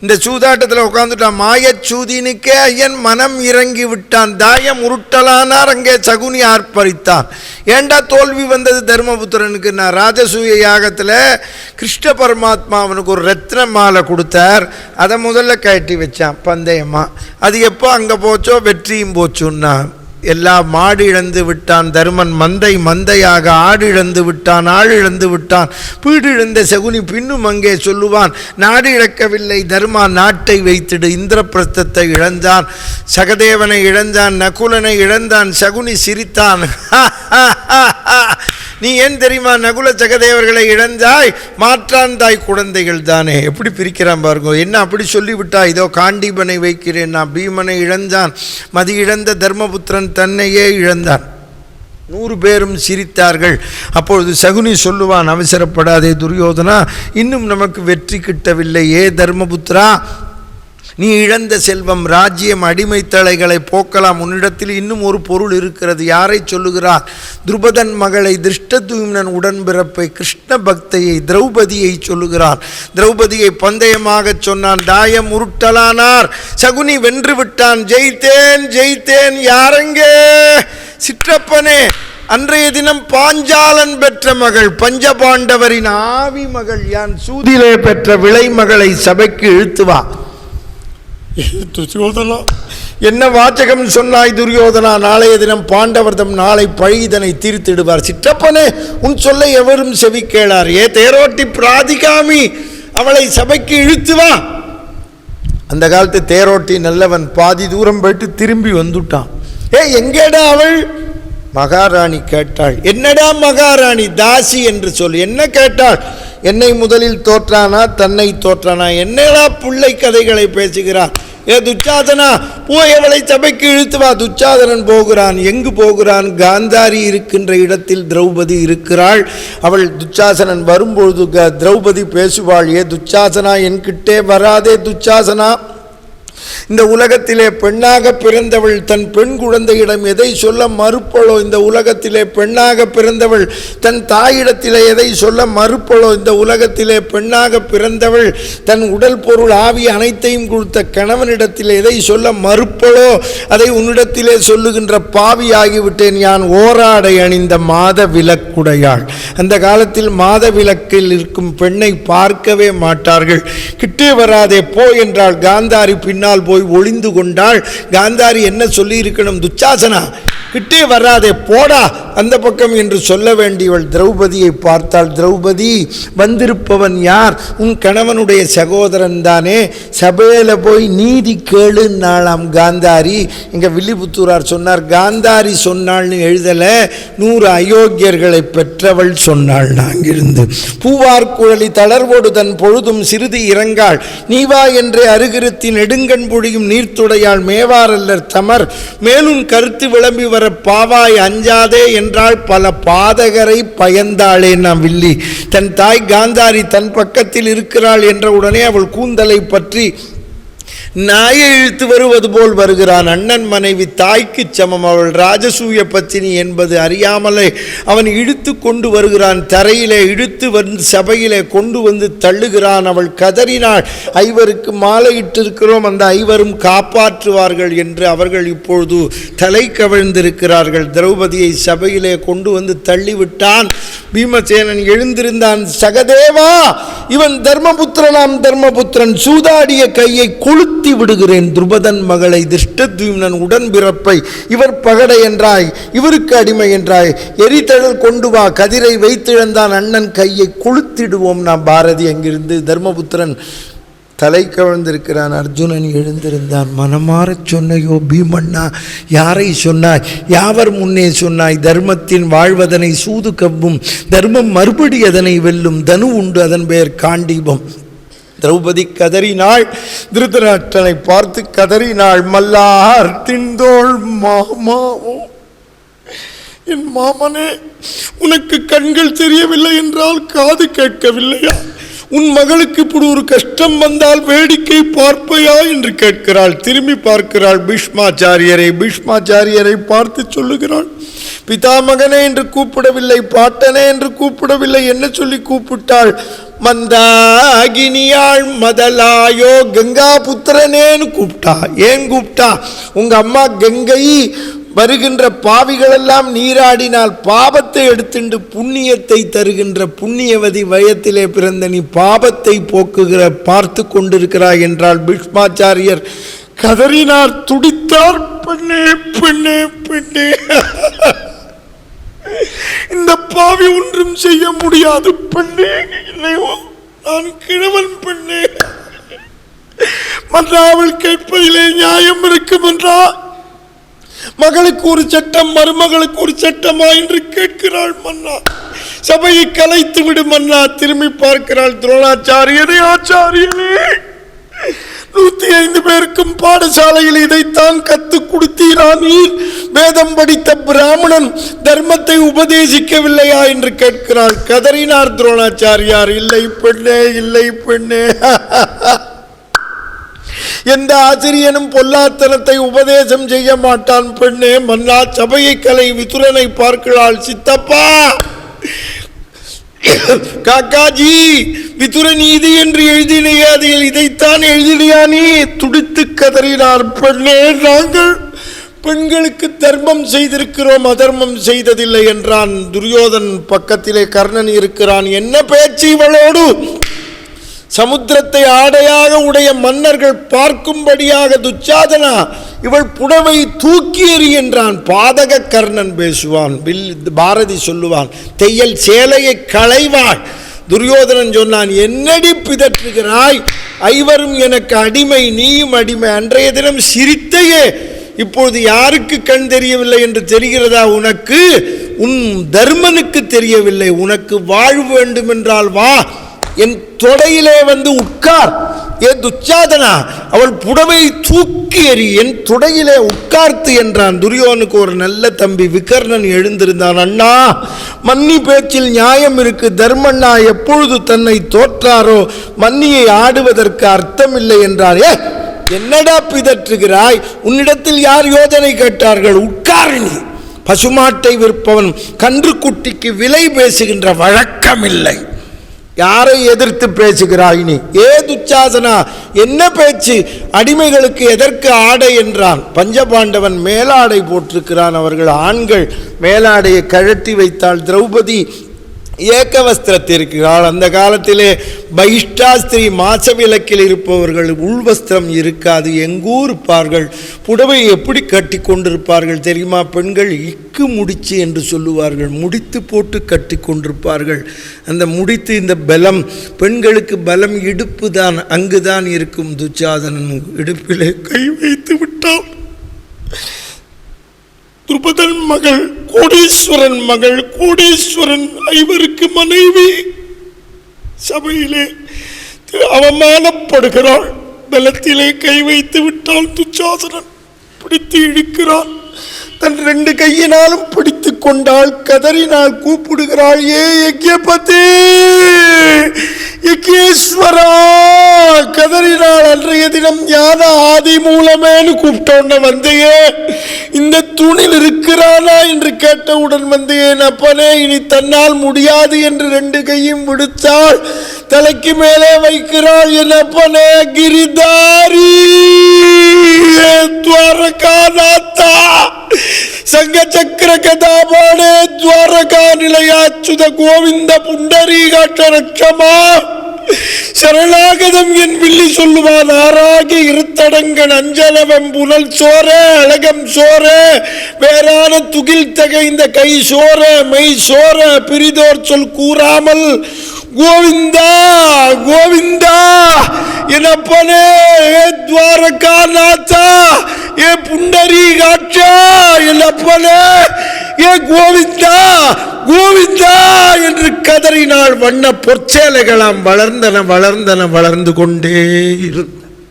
இந்த சூதாட்டத்தில் உட்காந்துட்டான். மாயச்சூதினுக்கே ஐயன் மனம் இறங்கி விட்டான். தாயம் உருட்டலானார், அங்கே சகுனி ஆர்ப்பரித்தான். ஏண்டா தோல்வி வந்தது தர்மபுத்திரனுக்கு? நான் ராஜசூய யாகத்தில் கிருஷ்ண பரமாத்மா அவனுக்கு ஒரு ரத்ன மாலை கொடுத்தார். அதை முதல்ல கட்டி வச்சான் பந்தயமா. அது எப்போ அங்கே போச்சோ வெற்றியும் போச்சுன்னா எல்லாம் மாடு இழந்து விட்டான் தர்மன். மந்தையாக ஆடு இழந்து விட்டான், ஆள் இழந்து விட்டான். பீடு இழந்த சகுனி பின்னும் அங்கே சொல்லுவான், நாடு இழக்கவில்லை தர்மா, நாட்டை வைத்திடு. இந்திரபிரஸ்தத்தை இழந்தான், சகதேவனை இழந்தான், நகுலனை இழந்தான். சகுனி சிரித்தான். நீ ஏன் தெரியுமா நகுல சகதேவர்களை இழந்தாய்? மாற்றான் தாய் குழந்தைகள் தானே. எப்படி பிரிக்கிறான் பாருங்க. என்ன அப்படி சொல்லிவிட்டா? இதோ காண்டீபனை வைக்கிறேன். நான் பீமனை இழந்தான், மதி இழந்த தர்மபுத்திரன் தன்னையே இழந்தான். 100 பேரும் சிரித்தார்கள். அப்பொழுது சகுனி சொல்லுவான், அவசரப்படாதே துரியோதனா, இன்னும் நமக்கு வெற்றி கிட்டவில்லை. ஏ தர்மபுத்திரா, நீ இழந்த செல்வம், ராஜ்யம், அடிமை தலைகளை போக்கலாம். உன்னிடத்தில் இன்னும் ஒரு பொருள் இருக்கிறது. யாரை சொல்லுகிறார்? துருபதன் மகளை, திருஷ்டத்யும்னன் உடன்பிறப்பை, கிருஷ்ண பக்தையை, திரௌபதியை சொல்லுகிறார். திரௌபதியை பந்தயமாக சொன்னான். தாயம் உருட்டலானார். சகுனி வென்று விட்டான். ஜெயித்தேன் ஜெயித்தேன். யாரெங்கே? சிற்றப்பனே, அன்றைய தினம் பாஞ்சாலன் பெற்ற மகள், பஞ்சபாண்டவரின் ஆவி மகள், யான் சூதிலே பெற்ற விளை மகளை சபைக்கு இழுத்து வா. துரியோதனா, என்ன வாச்சகம் சொன்னாய் துரியோதனா? நாளைய தினம் பாண்டவர்தம் நாளை பழிதனை தீர்த்திடுவார். சிற்றப்பனே, உன் சொல்லை எவரும் செவி கேளார். ஏ தேரோட்டி பிராதிகாமி, அவளை சபைக்கு இழுத்து வா. அந்த காலத்து தேரோட்டி நல்லவன். பாதி தூரம் போயிட்டு திரும்பி வந்துட்டான். எங்கேடா அவள்? மகாராணி கேட்டாள். என்னடா மகாராணி? தாசி என்று சொல். என்ன கேட்டாள்? என்னை முதலில் தோற்றானா, தன்னை தோற்றானா? என்னடா பிள்ளை கதைகளை பேசுகிறான்? ஏ துச்சாதனா, போய் அவளை சபைக்கு இழுத்து வா. துச்சாதனன் போகிறான். எங்கு போகிறான்? காந்தாரி இருக்கின்ற இடத்தில் திரௌபதி இருக்கிறாள். அவள் துச்சாசனன் வரும்பொழுது திரௌபதி பேசுவாள். ஏ துச்சாசனா, என்கிட்டே வராதே துச்சாசனா. இந்த உலகத்திலே பெண்ணாக பிறந்தவள் தன் பெண் குழந்தையிடம் எதை சொல்ல மறுப்பளோ? இந்த உலகத்திலே பெண்ணாக பிறந்தவள் தன் தாயிடத்திலே எதை சொல்ல மறுப்பளோ? இந்த உலகத்திலே பெண்ணாக பிறந்தவள் தன் உடல் பொருள் ஆவி அனைத்தையும் கொடுத்த கணவனிடத்தில் எதை சொல்ல மறுப்பளோ? அதை உன்னிடத்திலே சொல்லுகின்ற பாவி ஆகிவிட்டேன். யான் ஓராடை அணிந்த மாத விலக்குடையாள். அந்த காலத்தில் மாத விலக்கில் இருக்கும் பெண்ணை பார்க்கவே மாட்டார்கள். கிட்டே வராதே போ என்றாள். காந்தாரி பின்னால் போய் ஒளிந்து கொண்டாள். காந்தாரி என்ன சொல்லி இருக்கணும்? துச்சாசனா, கிட்டே வராதே, போடா அந்த பக்கம் என்று சொல்ல வேண்டியவள் திரௌபதியை பார்த்தாள். திரௌபதி, வந்திருப்பவன் யார்? உன் கணவனுடைய சகோதரன் தானே. சபையில போய் நீதி கேளு நாளாம் காந்தாரி. இங்க வில்லிபுத்தூரார் சொன்னார், காந்தாரி சொன்னாள்னு எழுதல, 100 அயோக்கியர்களை பெற்றவள் சொன்னாள். நாங்கிருந்து பூவார்குழலி தளர்வோடு தன் பொழுதும் சிறிது இறங்காள். நீவா என்றே அருகிருத்தின் நெடுங்கண் பொழியும் நீர்த்துடையாள். மேவாரல்லர் தமர் மேலும் கருத்து விளம்பி வர பாவாய் அஞ்சாதே என்றால் பல பாதகரை பயந்தாளே. நாம் வில்லி தன் தாய் காந்தாரி தன் பக்கத்தில் இருக்கிறாள் என்ற உடனே அவள் கூந்தலை பற்றி நாயை இழுத்து வருவது போல் வருகிறான். அண்ணன் மனைவி தாய்க்கு சமம். அவள் ராஜசூய பத்தினி என்பது அறியாமலே அவன் இழுத்து கொண்டு வருகிறான். தரையிலே இழுத்து வந்து சபையிலே கொண்டு வந்து தள்ளுகிறான். அவள் கதறினாள், ஐவருக்கு மாலையிட்டிருக்கிறோம், அந்த ஐவரும் காப்பாற்றுவார்கள் என்று அவர்கள் இப்பொழுது தலை கவிழ்ந்திருக்கிறார்கள். திரௌபதியை சபையிலே கொண்டு வந்து தள்ளிவிட்டான். பீமசேனன் எழுந்திருந்தான். சகதேவா, இவன் தர்மபுத்திரனாம் தர்மபுத்திரன். சூதாடிய கையை கொளுத்தி விடுகிறேன். துருபதன் மகளை, திருஷ்டத்யும்னன் உடன்பிறப்பை இவர் பகடை என்றாய், இவருக்கு அடிமை என்றாய். எரிதழல் கொண்டு வா. கதிரை வைத்திழந்தான் அண்ணன் கையை கொளுத்திடுவோம். நாம் பாரதி அங்கிருந்து தர்மபுத்திரன் தலை கவிழ்ந்திருக்கிறான். அர்ஜுனன் எழுந்திருந்தான். மனமாறச் சொன்னையோ பீமண்ணா, யாரை சொன்னாய்? யாவர் முன்னே சொன்னாய்? தர்மத்தின் வாழ்வதனை சூது கவ்வும், தர்மம் மறுபடி அதனை வெல்லும். தனு உண்டு, அதன் பெயர் காண்டீபம். திரௌபதி கதறினாள். திருதராஷ்டிரனை பார்த்து கதறினாள். மல்லார் திண்டோள் மாமாவோ, என் மாமனே, உனக்கு கண்கள் தெரியவில்லை என்றால் காது கேட்கவில்லையா? உன் மகளுக்கு இப்படி ஒரு கஷ்டம் வந்தால் வேடிக்கை பார்ப்பையா என்று கேட்கிறாள். திரும்பி பார்க்கிறாள் பீஷ்மாச்சாரியரை. பீஷ்மாச்சாரியரை பார்த்து சொல்லுகிறாள், பிதாமகனே என்று கூப்பிடவில்லை, பாட்டனே என்று கூப்பிடவில்லை, என்ன சொல்லி கூப்பிட்டாள்? மந்தாகினியாள் மதலாயோ கங்கா புத்திரனேன்னு கூப்பிட்டா. ஏன் கூப்பிட்டா? உங்க அம்மா கங்கை வருகின்ற பாவிகளெல்லாம் நீராடினால் பாபத்தை எடுத்துண்டு புண்ணியத்தை தருகின்ற புண்ணியவதி வயத்திலே பிறந்த நீ பாபத்தை போக்குகிற பார்த்து கொண்டிருக்கிறாய் என்றால் பீஷ்மாச்சாரியர் கதறினார், துடித்தார். பெண்ணே பெண்ணே பெண்ணே, இந்த பாவி ஒன்றும் செய்ய முடியாது பெண்ணே, நான் கிழவன் பெண்ணே. மன்றா அவள் கேட்பதிலே நியாயம் இருக்கும் என்றா? மகளுக்கு ஒரு சட்டம் மருமகளுக்கு ஒரு சட்டமா என்று கேட்கிறாள் மன்னா. சபையை கலைத்து விடு மன்னா. திரும்பி பார்க்கிறாள் துரோணாச்சாரியரே, ஆச்சாரியனே 105 பேருக்கும் பாடசாலையில் இதைத்தான் கத்துக் கொடுத்தீரா? நீர் வேதம் படித்த பிராமணன் தர்மத்தை உபதேசிக்கவில்லையா என்று கேட்கிறாள். கதறினார் துரோணாச்சாரியார், இல்லை பெண்ணே, இல்லை பெண்ணே, எந்த ஆசிரியனும் பொல்லாத்தனத்தை உபதேசம் செய்ய மாட்டான் பெண்ணே. மன்னா சபையை கலை விதுரனை பார்க்கிறாள். சித்தப்பா, காக்காஜி, விதுர நீதி என்று எழுதினையே, அதில் இதைத்தான் எழுதினியா நீ? துடித்து கதறினார். பெண்ணே, நாங்கள் பெண்களுக்கு தர்மம் செய்திருக்கிறோம், அதர்மம் செய்ததில்லை என்றான். துரியோதன் பக்கத்திலே கர்ணன் இருக்கிறான். என்ன பேச்சு இவளோடு? சமுத்திரத்தை ஆடையாக உடைய மன்னர்கள் பார்க்கும்படியாக துச்சாதனா, இவள் புடவை தூக்கி எறி என்றான். பாதக கர்ணன் பேசுவான். பாரதி சொல்லுவான், தையல் சேலையை களைவாள். துரியோதனன் சொன்னான், என்னடி பிதற்றுகிறாய்? ஐவரும் எனக்கு அடிமை, நீயும் அடிமை. அன்றைய தினம் சிரித்தையே, இப்பொழுது யாருக்கு கண் தெரியவில்லை என்று தெரிகிறதா உனக்கு? உன் தர்மனுக்கு தெரியவில்லை. உனக்கு வாழ்வு வேண்டுமென்றால் வா, என் தொடையிலே வந்து உட்கார். ஏன் துச்சாதனா, அவள் புடவை தூக்கி எறி, என் தொடையிலே உட்கார்த்து என்றான். துரியோனுக்கு ஒரு நல்ல தம்பி விகர்ணன் எழுந்திருந்தான். அண்ணா, மன்னி பேச்சில் நியாயம் இருக்கு. தர்மண்ணா எப்பொழுது தன்னை தோற்றாரோ மன்னியை ஆடுவதற்கு அர்த்தமில்லை என்றார். என்னடா பிதற்றுகிறாய்? உன்னிடத்தில் யார் யோஜனை கேட்டார்கள்? உட்காரணி. பசுமாட்டை விற்பவன் கன்றுக்குட்டிக்கு விலை பேசுகின்ற வழக்கமில்லை. யாரை எதிர்த்து பேசுகிறாய் நீ? ஏ துச்சாதனா, என்ன பேச்சு? அடிமைகளுக்கு எதற்கு ஆடை என்றான். பஞ்சபாண்டவன் மேலாடை போட்டிருக்கிறான். அவர்கள் ஆண்கள் மேலாடையை கழட்டி வைத்தால் திரௌபதி ஏக வஸ்திரத்திருக்கிறாள். அந்த காலத்திலே பைஷ்டாஸ்திரி மாசவிலக்கில் இருப்பவர்கள் உள்வஸ்திரம் இருக்காது, எங்கூ இருப்பார்கள். புடவை எப்படி கட்டி கொண்டிருப்பார்கள் தெரியுமா? பெண்கள் இக்கு முடிச்சு என்று சொல்லுவார்கள், முடித்து போட்டு கட்டி கொண்டிருப்பார்கள். அந்த முடித்து, இந்த பலம், பெண்களுக்கு பலம் இடுப்பு தான், அங்குதான் இருக்கும். துச்சாதனன் இடுப்பிலே கை வைத்து விட்டான். துருபதன் மகள், கோடீஸ்வரன் மகள், கோடீஸ்வரன் ஐவருக்கு மனைவி. சபையிலே அவமானப்படுகிறாள். பலத்திலே கை வைத்து விட்டால் துச்சாதனன் பிடித்து இழுக்கிறான். தன் 2 கையினாலும் பிடித்து கொண்டாள். கதறினாள், கூப்பிடுகிறாள், ஏ யக்ஞபதி, யக்ஞேஸ்வரா. கதறினாள். அன்றைய தினம் ஞான ஆதி மூலமேனு கூப்பிட்டோன்ன வந்தையே, இந்த தூணில் இருக்கிறானா என்று கேட்டவுடன் வந்தேன். அப்பனே, இனி தன்னால் முடியாது என்று 2 கையும் விடுத்தாள். தலைக்கு மேலே வைக்கிறாள். என் அப்பனே கிரிதாரி, துவாரகாநாதா, சங்க சக்கர கதாபாணே, துவாரகா நிலையாச்சுத கோவிந்த புண்டரீகாட்ச ரட்சமா. சரணாகதம் என் வில்லி சொல்லுவான். ஆறாகி இருத்தடங்கன் அஞ்சலவம் புனல் சோர, அழகம் சோர, வேறான துகில் தகைந்த கை சோர, மை சோர, பிரிதோர் சொல் கூறாமல் கோவிந்தா கோவிந்தா எனப்பனே, ஏ துவாரகாநாதா, ஏ புண்டரீகாட்சா, எனப்பனே, ஏ கோவிந்தா கோவிந்தா என்று கதறினாள். வண்ண பொற்சேலைகளாம் வளர்ந்தன, வளர்ந்தன, வளர்ந்து கொண்டே இரு.